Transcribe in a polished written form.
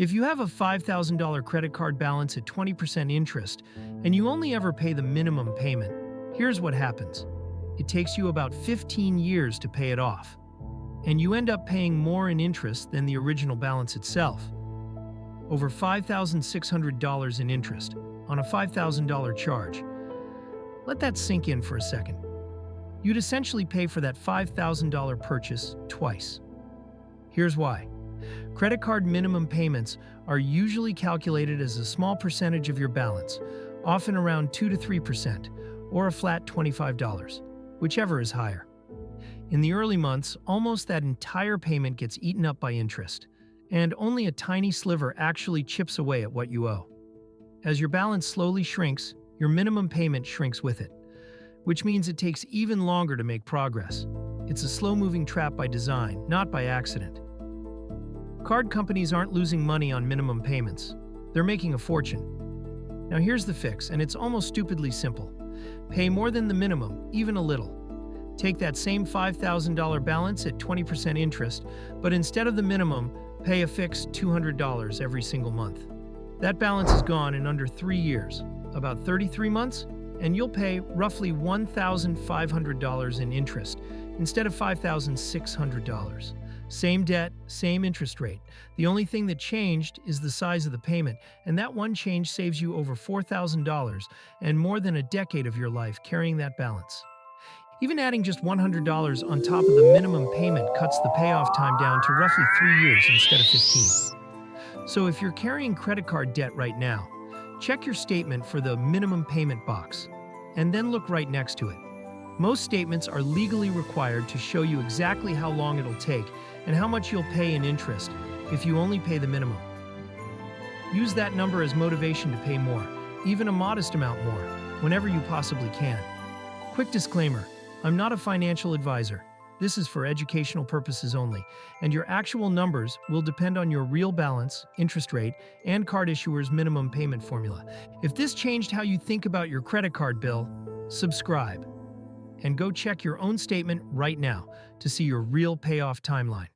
If you have a $5,000 credit card balance at 20% interest and you only ever pay the minimum payment, here's what happens. It takes you about 15 years to pay it off, and you end up paying more in interest than the original balance itself. Over $5,600 in interest on a $5,000 charge. Let that sink in for a second. You'd essentially pay for that $5,000 purchase twice. Here's why. Credit card minimum payments are usually calculated as a small percentage of your balance, often around 2 to 3%, or a flat $25, whichever is higher. In the early months, almost that entire payment gets eaten up by interest, and only a tiny sliver actually chips away at what you owe. As your balance slowly shrinks, your minimum payment shrinks with it, which means it takes even longer to make progress. It's a slow-moving trap by design, not by accident. Card companies aren't losing money on minimum payments. They're making a fortune. Now here's the fix, and it's almost stupidly simple. Pay more than the minimum, even a little. Take that same $5,000 balance at 20% interest, but instead of the minimum, pay a fixed $200 every single month. That balance is gone in under 3 years, about 33 months, and you'll pay roughly $1,500 in interest instead of $5,600. Same debt, same interest rate. The only thing that changed is the size of the payment, and that one change saves you over $4,000 and more than a decade of your life carrying that balance. Even adding just $100 on top of the minimum payment cuts the payoff time down to roughly 3 years instead of 15. So if you're carrying credit card debt right now, check your statement for the minimum payment box, and then look right next to it. Most statements are legally required to show you exactly how long it'll take and how much you'll pay in interest if you only pay the minimum. Use that number as motivation to pay more, even a modest amount more, whenever you possibly can. Quick disclaimer, I'm not a financial advisor. This is for educational purposes only, and your actual numbers will depend on your real balance, interest rate, and card issuer's minimum payment formula. If this changed how you think about your credit card bill, subscribe. And go check your own statement right now to see your real payoff timeline.